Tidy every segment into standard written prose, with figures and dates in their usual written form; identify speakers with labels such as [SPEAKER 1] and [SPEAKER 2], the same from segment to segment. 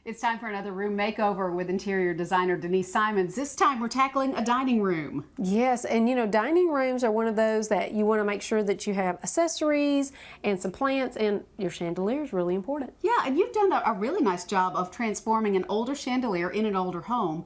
[SPEAKER 1] It's time for another room makeover with interior designer Denise Simons. This time we're tackling a dining room.
[SPEAKER 2] Yes, and you know, dining rooms are one of those that you want to make sure that you have accessories and some plants, and your chandelier is really important.
[SPEAKER 1] Yeah, and you've done a really nice job of transforming an older chandelier in an older home,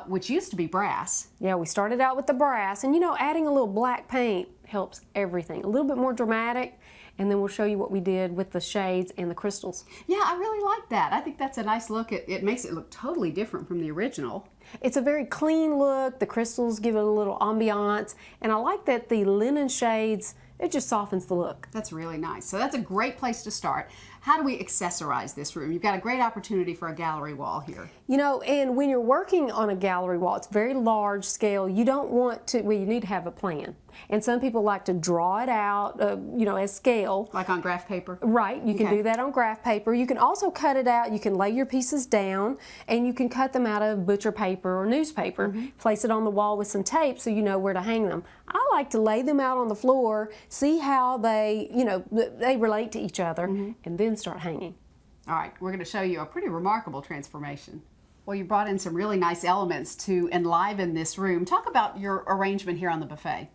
[SPEAKER 1] which used to be brass.
[SPEAKER 2] Yeah, we started out with the brass, and you know, adding a little black paint helps everything. A little bit more dramatic, and then we'll show you what we did with the shades and the crystals.
[SPEAKER 1] Yeah, I really like that. I think that's a nice look. It makes it look totally different from the original.
[SPEAKER 2] It's a very clean look. The crystals give it a little ambiance, and I like that the linen shades, it just softens the look.
[SPEAKER 1] That's really nice. So that's a great place to start. How do we accessorize this room? You've got a great opportunity for a gallery wall here.
[SPEAKER 2] You know, and when you're working on a gallery wall, it's very large scale. You don't want to, well, you need to have a plan. And some people like to draw it out, you know, as scale.
[SPEAKER 1] Like on graph paper?
[SPEAKER 2] Right, you can do that on graph paper. You can also cut it out. You can lay your pieces down, and you can cut them out of butcher paper or newspaper. Place it on the wall with some tape so you know where to hang them. I like to lay them out on the floor, see how they, you know, they relate to each other, and then start hanging.
[SPEAKER 1] All right, we're going to show you a pretty remarkable transformation. Well, you brought in some really nice elements to enliven this room. Talk about your arrangement here on the buffet.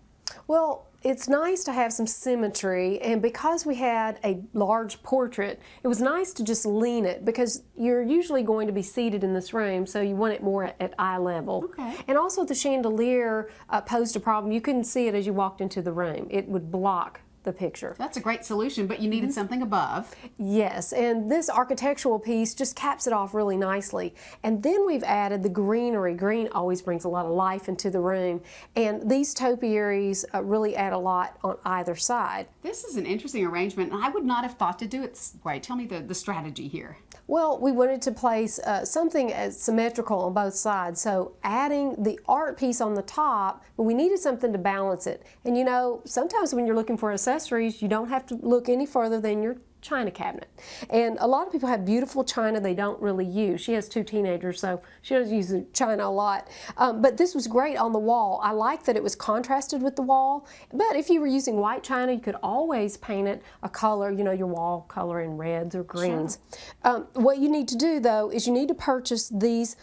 [SPEAKER 2] Well, it's nice to have some symmetry, and because we had a large portrait, it was nice to just lean it, because you're usually going to be seated in this room, so you want it more at eye level.
[SPEAKER 1] Okay.
[SPEAKER 2] And also the chandelier posed a problem. You couldn't see it as you walked into the room. It would block the picture.
[SPEAKER 1] That's a great solution, but you needed something above.
[SPEAKER 2] Yes, and this architectural piece just caps it off really nicely. And then we've added the greenery. Green always brings a lot of life into the room, and these topiaries really add a lot on either side.
[SPEAKER 1] This is an interesting arrangement, and I would not have thought to do it this way. Tell me the strategy here.
[SPEAKER 2] Well, we wanted to place something as symmetrical on both sides, so adding the art piece on the top, but we needed something to balance it. And you know, sometimes when you're looking for accessories, you don't have to look any further than your china cabinet. And a lot of people have beautiful china they don't really use. She has 2 teenagers, so she doesn't use the china a lot. But this was great on the wall. I like that it was contrasted with the wall. But if you were using white china, you could always paint it a color, you know, your wall color in reds or greens. Sure. What you need to do, though, is you need to purchase these.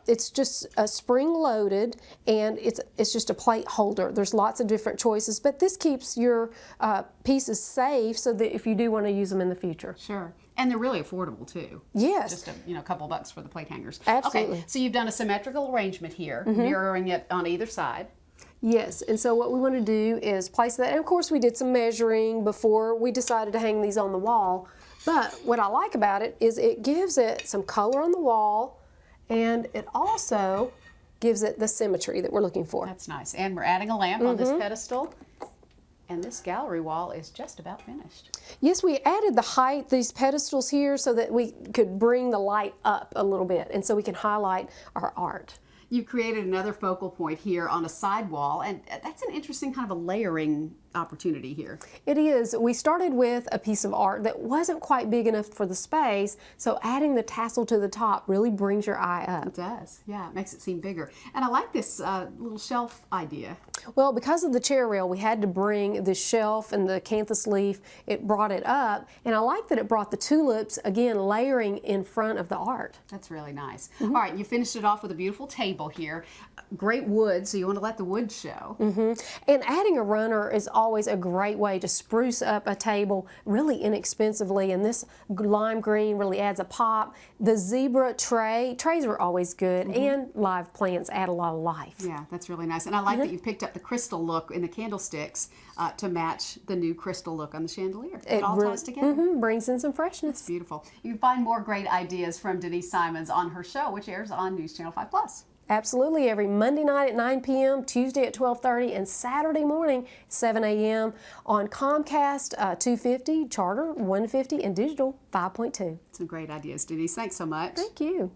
[SPEAKER 2] It's just a spring-loaded, and it's just a plate holder. There's lots of different choices, but this keeps your pieces safe so that if you do want to use them in the future.
[SPEAKER 1] Sure. And they're really affordable too.
[SPEAKER 2] Yes.
[SPEAKER 1] Just a couple bucks for the plate hangers.
[SPEAKER 2] Absolutely.
[SPEAKER 1] Okay, so you've done a symmetrical arrangement here, mirroring it on either side.
[SPEAKER 2] Yes, and so what we want to do is place that, and of course we did some measuring before we decided to hang these on the wall, but what I like about it is it gives it some color on the wall, and it also gives it the symmetry that we're looking for.
[SPEAKER 1] That's nice. And we're adding a lamp on this pedestal. And this gallery wall is just about finished.
[SPEAKER 2] Yes, we added the height, these pedestals here, so that we could bring the light up a little bit, and so we can highlight our art.
[SPEAKER 1] You created another focal point here on a side wall, and that's an interesting kind of a layering opportunity here.
[SPEAKER 2] It is. We started with a piece of art that wasn't quite big enough for the space, so adding the tassel to the top really brings your eye up.
[SPEAKER 1] It does. Yeah, it makes it seem bigger. And I like this little shelf idea.
[SPEAKER 2] Well, because of the chair rail, we had to bring the shelf and the acanthus leaf. It brought it up, and I like that it brought the tulips, again, layering in front of the art.
[SPEAKER 1] That's really nice. All right, you finished it off with a beautiful table here. Great wood, so you want to let the wood show.
[SPEAKER 2] And adding a runner is always a great way to spruce up a table really inexpensively, and this lime green really adds a pop. The zebra trays are always good, and live plants add a lot of life.
[SPEAKER 1] Yeah, that's really nice. And I like that you picked up the crystal look in the candlesticks to match the new crystal look on the chandelier. It all ties together.
[SPEAKER 2] Brings in some freshness.
[SPEAKER 1] It's beautiful. You can find more great ideas from Denise Simons on her show, which airs on News Channel 5+.
[SPEAKER 2] Absolutely, every Monday night at 9 p.m., Tuesday at 12:30, and Saturday morning 7 a.m. on Comcast 250, Charter 150, and Digital 5.2.
[SPEAKER 1] Some great ideas, Denise. Thanks so much.
[SPEAKER 2] Thank you.